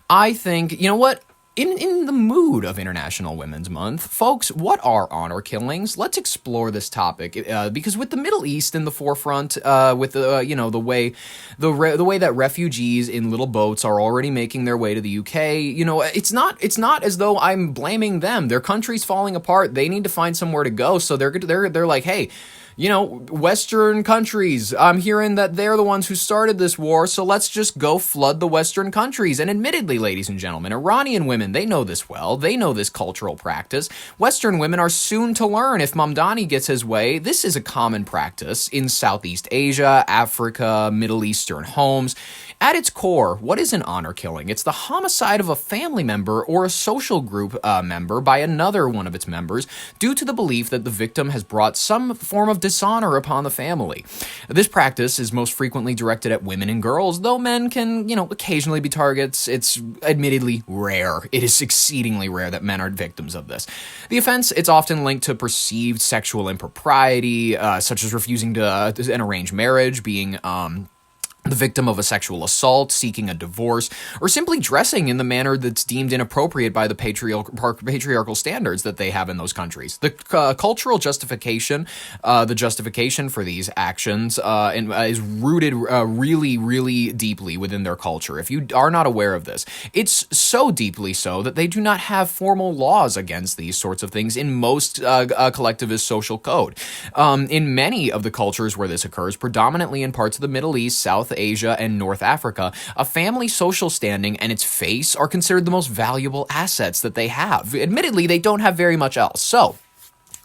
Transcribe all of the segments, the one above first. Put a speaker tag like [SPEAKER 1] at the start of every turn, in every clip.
[SPEAKER 1] I think, you know what? In the mood of International Women's Month, folks, what are honor killings? Let's explore this topic because with the Middle East in the forefront, with the way that refugees in little boats are already making their way to the UK, it's not as though I'm blaming them. Their country's falling apart. They need to find somewhere to go. So they're like, hey, Western countries, I'm hearing that they're the ones who started this war, so let's just go flood the Western countries. And admittedly, ladies and gentlemen, Iranian women, they know this well. They know this cultural practice. Western women are soon to learn if Mamdani gets his way. This is a common practice in Southeast Asia, Africa, Middle Eastern homes. At its core, what is an honor killing? It's the homicide of a family member or a social group member by another one of its members due to the belief that the victim has brought some form of dishonor upon the family. This practice is most frequently directed at women and girls, though men can, occasionally be targets. It's admittedly rare. It is exceedingly rare that men are victims of this. The offense, it's often linked to perceived sexual impropriety, such as refusing to an arranged marriage, being the victim of a sexual assault, seeking a divorce, or simply dressing in the manner that's deemed inappropriate by the patriarchal standards that they have in those countries. The cultural justification, the justification for these actions is rooted really, really deeply within their culture. If you are not aware of this, it's so deeply so that they do not have formal laws against these sorts of things in most collectivist social code. In many of the cultures where this occurs, predominantly in parts of the Middle East, South Asia, and North Africa, a family's social standing and its face are considered the most valuable assets that they have. Admittedly, they don't have very much else. So,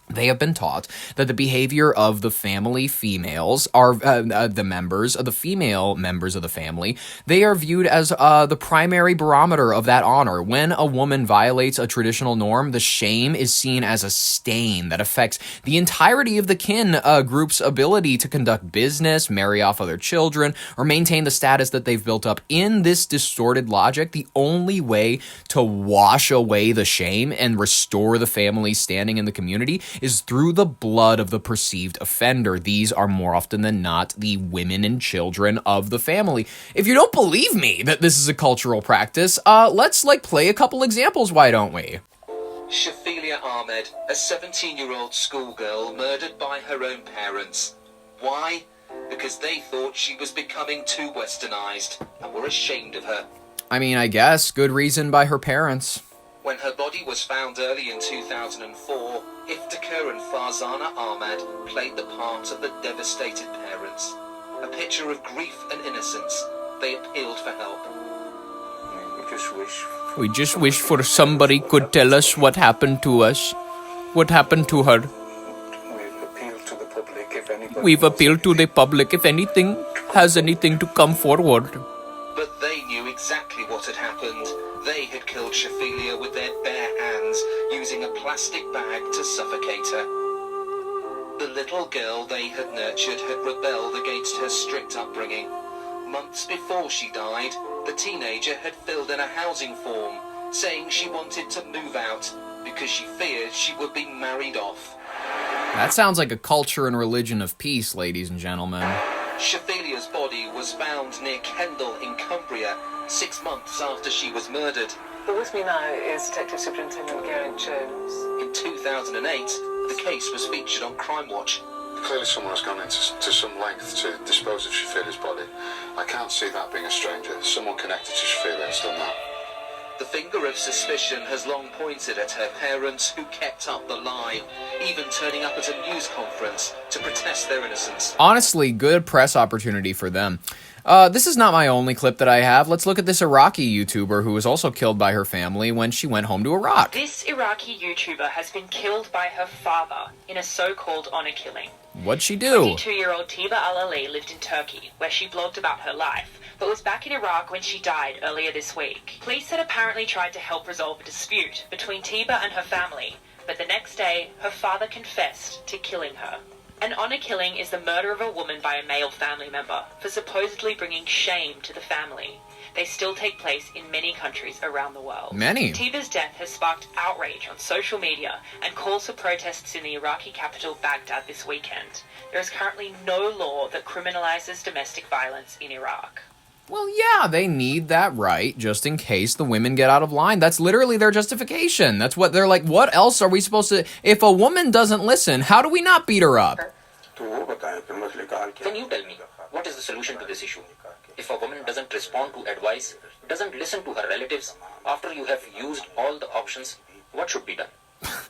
[SPEAKER 1] they have been taught that the behavior of the family females are the female members of the family. They are viewed as the primary barometer of that honor. When a woman violates a traditional norm, the shame is seen as a stain that affects the entirety of the kin group's ability to conduct business, marry off other children, or maintain the status that they've built up. In this distorted logic, the only way to wash away the shame and restore the family's standing in the community is through the blood of the perceived offender. These are more often than not the women and children of the family. If you don't believe me that this is a cultural practice, let's play a couple examples, why don't we?
[SPEAKER 2] Shafilia Ahmed, a 17-year-old schoolgirl murdered by her own parents. Why? Because they thought she was becoming too westernized and were ashamed of her.
[SPEAKER 1] I mean, I guess good reason by her parents.
[SPEAKER 2] When her body was found early in 2004, Iftikhar and Farzana Ahmad played the part of the devastated parents. A picture of grief and innocence. They appealed for help.
[SPEAKER 1] We just wish for somebody could tell us what happened to us. What happened to her. We've appealed to the public if anything has anything to come forward.
[SPEAKER 2] But they knew exactly what had happened. They had killed Shafilia with their bare hands, using a plastic bag to suffocate her. The little girl they had nurtured had rebelled against her strict upbringing. Months before she died, the teenager had filled in a housing form, saying she wanted to move out because she feared she would be married off.
[SPEAKER 1] That sounds like a culture and religion of peace, ladies and gentlemen.
[SPEAKER 2] Shafilia's body was found near Kendal in Cumbria 6 months after she was murdered.
[SPEAKER 3] But with me now is Detective Superintendent Geraint Jones.
[SPEAKER 2] In 2008, the case was featured on Crime Watch.
[SPEAKER 4] Clearly someone has gone into some length to dispose of Shafilia's body. I can't see that being a stranger. Someone connected to Shafilia has done that.
[SPEAKER 2] The finger of suspicion has long pointed at her parents, who kept up the lie, even turning up at a news conference to protest their innocence.
[SPEAKER 1] Honestly, good press opportunity for them. This is not my only clip that I have. Let's look at this Iraqi YouTuber who was also killed by her family when she went home to Iraq.
[SPEAKER 5] This Iraqi YouTuber has been killed by her father in a so-called honor killing.
[SPEAKER 1] What'd she do?
[SPEAKER 5] 22-year-old Tiba Al-Ali lived in Turkey, where she blogged about her life, but was back in Iraq when she died earlier this week. Police had apparently tried to help resolve a dispute between Tiba and her family, but the next day, her father confessed to killing her. An honor killing is the murder of a woman by a male family member for supposedly bringing shame to the family. They still take place in many countries around the world.
[SPEAKER 1] Many.
[SPEAKER 5] Tiba's death has sparked outrage on social media and calls for protests in the Iraqi capital Baghdad this weekend. There is currently no law that criminalizes domestic violence in Iraq.
[SPEAKER 1] Well, yeah, they need that right just in case the women get out of line. That's literally their justification. That's what they're like, what else are we supposed to... If a woman doesn't listen, how do we not beat her up?
[SPEAKER 6] Can you tell me, what is the solution to this issue? If a woman doesn't respond to advice, doesn't listen to her relatives, after you have used all the options, what should be done?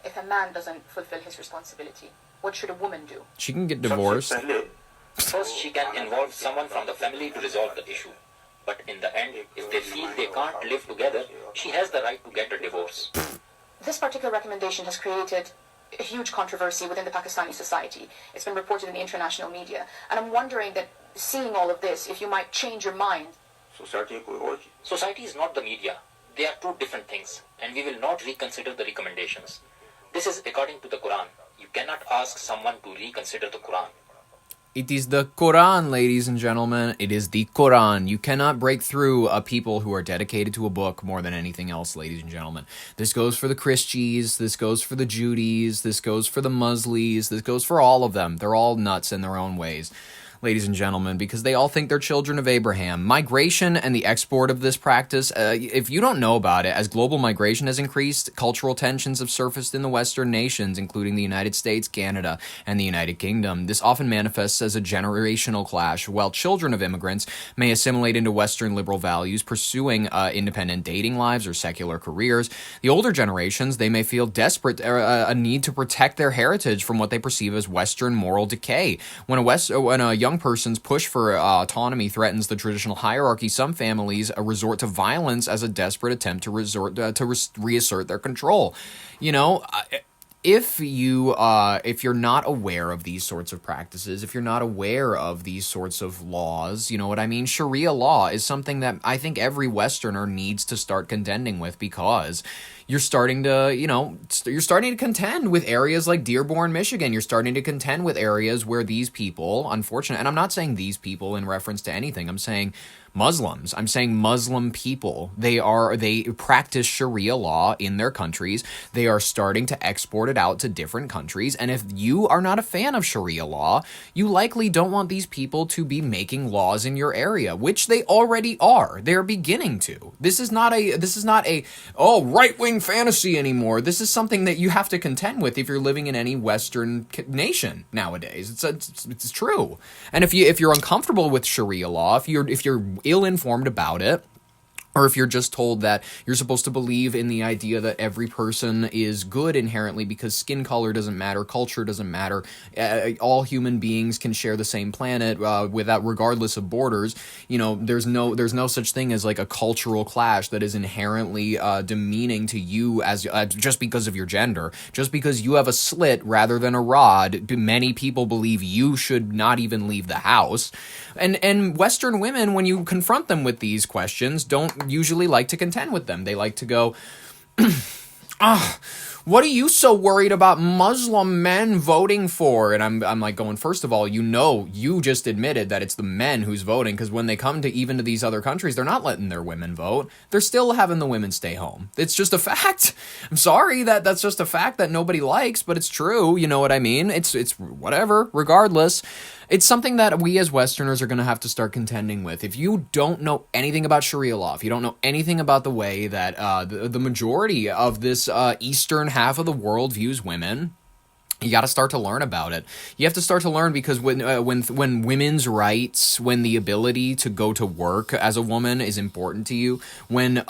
[SPEAKER 7] If a man doesn't fulfill his responsibility, what should a woman do?
[SPEAKER 1] She can get divorced.
[SPEAKER 6] First, she can involve someone from the family to resolve the issue. But in the end, if they feel they can't live together, she has the right to get a divorce.
[SPEAKER 7] This particular recommendation has created a huge controversy within the Pakistani society. It's been reported in the international media. And I'm wondering that, seeing all of this, if you might change your mind.
[SPEAKER 6] Society is not the media. They are two different things, and we will not reconsider the recommendations. This is according to the Quran. You cannot ask someone to reconsider the Quran.
[SPEAKER 1] It is the Quran, ladies and gentlemen. It is the Quran. You cannot break through a people who are dedicated to a book more than anything else, ladies and gentlemen. This goes for the Christies. This goes for the Judies. This goes for the Muslims. This goes for all of them. They're all nuts in their own ways, ladies and gentlemen, because they all think they're children of Abraham. Migration and the export of this practice, if you don't know about it, as global migration has increased, cultural tensions have surfaced in the Western nations, including the United States, Canada, and the United Kingdom. This often manifests as a generational clash. While children of immigrants may assimilate into Western liberal values, pursuing independent dating lives or secular careers, the older generations, they may feel desperate, a need to protect their heritage from what they perceive as Western moral decay. When a young person's push for autonomy threatens the traditional hierarchy, some families resort to violence as a desperate attempt to reassert their control. You know, if you're not aware of these sorts of practices, if you're not aware of these sorts of laws, you know what I mean? Sharia law is something that I think every Westerner needs to start contending with, because you're starting to contend with areas like Dearborn, Michigan. You're starting to contend with areas where these people, unfortunately, and I'm not saying these people in reference to anything, I'm saying Muslims. I'm saying Muslim people. They practice Sharia law in their countries. They are starting to export it out to different countries. And if you are not a fan of Sharia law, you likely don't want these people to be making laws in your area, which they already are. They're beginning to. This is not a right-wing fantasy anymore. This is something that you have to contend with if you're living in any Western nation nowadays. It's true. And if you're uncomfortable with Sharia law, if you're ill-informed about it, or if you're just told that you're supposed to believe in the idea that every person is good inherently because skin color doesn't matter, culture doesn't matter, all human beings can share the same planet regardless of borders, you know, there's no such thing as like a cultural clash that is inherently demeaning to you as just because of your gender. Just because you have a slit rather than a rod, many people believe you should not even leave the house. And Western women, when you confront them with these questions, don't usually like to contend with them. They like to go, what are you so worried about Muslim men voting for? And I'm like going, first of all, you just admitted that it's the men who's voting, because when they come to even to these other countries, they're not letting their women vote. They're still having the women stay home. It's just a fact. I'm sorry that's just a fact that nobody likes, but it's true. You know what I mean? It's whatever, regardless. It's something that we as Westerners are going to have to start contending with. If you don't know anything about Sharia law, if you don't know anything about the way that the majority of this eastern half of the world views women, you got to start to learn about it. You have to start to learn, because when women's rights, when the ability to go to work as a woman is important to you, when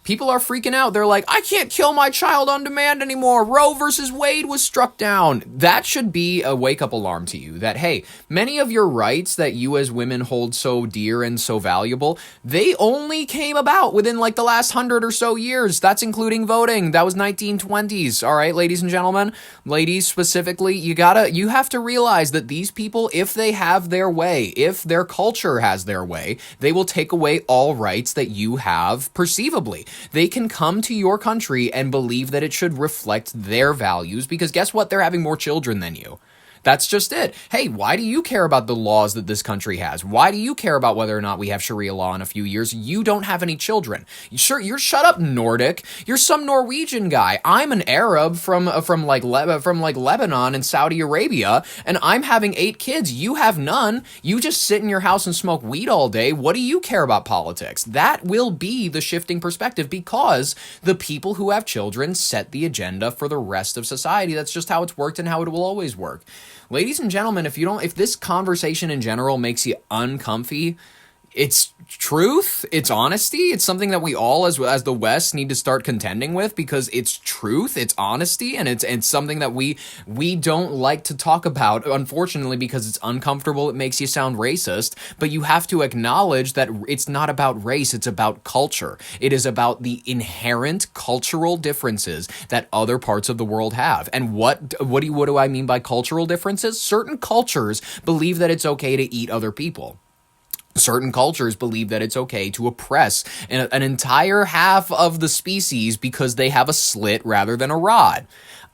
[SPEAKER 1] people are freaking out, they're like, I can't kill my child on demand anymore. Roe versus Wade was struck down. That should be a wake-up alarm to you that, hey, many of your rights that you as women hold so dear and so valuable, they only came about within like the last 100 or so years. That's including voting. That was 1920s. All right, ladies and gentlemen, ladies specifically, you have to realize that these people, if they have their way, if their culture has their way, they will take away all rights that you have perceivably. They can come to your country and believe that it should reflect their values, because guess what? They're having more children than you. That's just it. Hey, why do you care about the laws that this country has? Why do you care about whether or not we have Sharia law in a few years? You don't have any children. Sure, you're shut up, Nordic. You're some Norwegian guy. I'm an Arab from Lebanon and Saudi Arabia, and I'm having 8 kids. You have none. You just sit in your house and smoke weed all day. What do you care about politics? That will be the shifting perspective, because the people who have children set the agenda for the rest of society. That's just how it's worked and how it will always work. Ladies and gentlemen, if this conversation in general makes you uncomfy, it's truth, it's honesty, it's something that we all as the West need to start contending with, because it's truth, it's honesty, and it's something that we don't like to talk about, unfortunately, because it's uncomfortable, it makes you sound racist. But you have to acknowledge that it's not about race, it's about culture. It is about the inherent cultural differences that other parts of the world have. And what do I mean by cultural differences? Certain cultures believe that it's okay to eat other people. Certain cultures believe that it's okay to oppress an entire half of the species because they have a slit rather than a rod.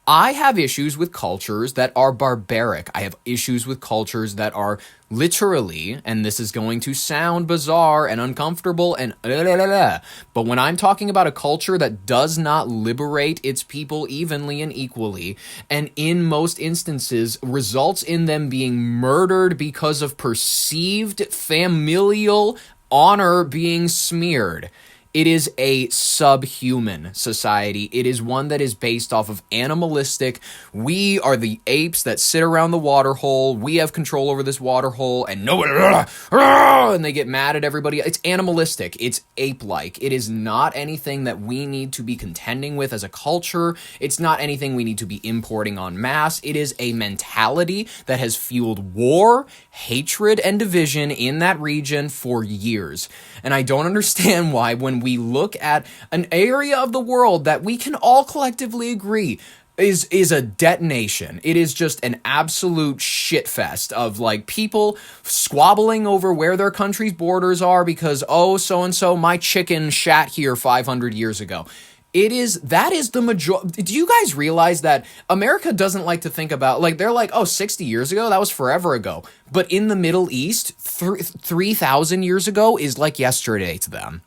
[SPEAKER 1] I have issues with cultures that are barbaric. I have issues with cultures that are literally, and this is going to sound bizarre and uncomfortable and but when I'm talking about a culture that does not liberate its people evenly and equally, and in most instances results in them being murdered because of perceived familial honor being smeared, it is a subhuman society. It is one that is based off of animalistic. We are the apes that sit around the water hole. We have control over this water hole, and nobody, and they get mad at everybody. It's animalistic. It's ape-like. It is not anything that we need to be contending with as a culture. It's not anything we need to be importing en masse. It is a mentality that has fueled war, hatred, and division in that region for years. And I don't understand why, when we look at an area of the world that we can all collectively agree is a detonation. It is just an absolute shitfest of like people squabbling over where their country's borders are because, oh, so-and-so, my chicken shat here 500 years ago. That is the majority. Do you guys realize that America doesn't like to think about, like, they're like, oh, 60 years ago, that was forever ago. But in the Middle East, 3,000 years ago is like yesterday to them.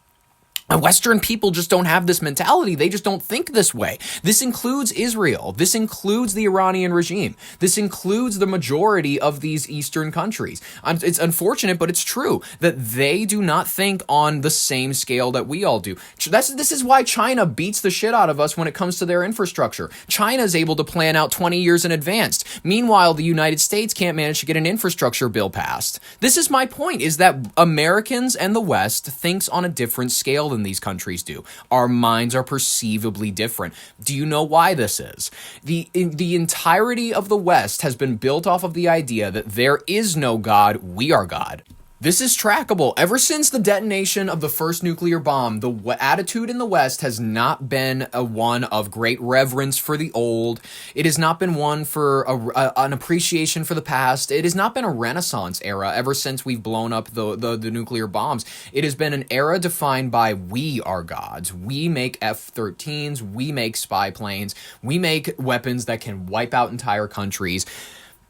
[SPEAKER 1] And Western people just don't have this mentality. They just don't think this way. This includes Israel. This includes the Iranian regime. This includes the majority of these Eastern countries. It's unfortunate, but it's true that they do not think on the same scale that we all do. This is why China beats the shit out of us when it comes to their infrastructure. China is able to plan out 20 years in advance. Meanwhile, the United States can't manage to get an infrastructure bill passed. This is my point, is that Americans and the West thinks on a different scale than these countries do. Our minds are perceivably different. Do you know why this is? The entirety of the West has been built off of the idea that there is no God, we are God. This is trackable. Ever since the detonation of the first nuclear bomb, the attitude in the West has not been one of great reverence for the old. It has not been one for an appreciation for the past. It has not been a Renaissance era ever since we've blown up the nuclear bombs. It has been an era defined by we are gods. We make F-13s. We make spy planes. We make weapons that can wipe out entire countries.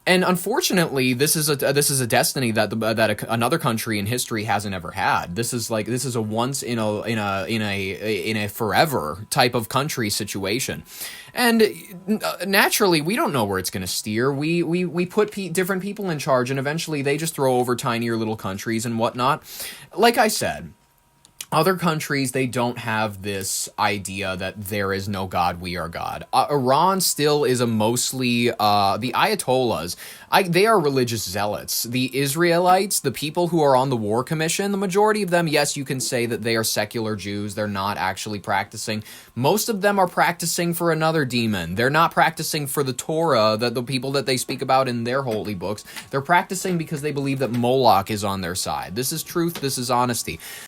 [SPEAKER 1] And unfortunately, this is a destiny that another country in history hasn't ever had. This is a once in a forever type of country situation. And naturally, we don't know where it's going to steer. We put different people in charge, and eventually they just throw over tinier little countries and whatnot. Like I said, other countries, they don't have this idea that there is no God, we are God. Iran still is a mostly, the Ayatollahs, they are religious zealots. The Israelites, the people who are on the War Commission, the majority of them, yes, you can say that they are secular Jews. They're not actually practicing. Most of them are practicing for another demon. They're not practicing for the Torah, the people that they speak about in their holy books. They're practicing because they believe that Moloch is on their side. This is truth. This is honesty.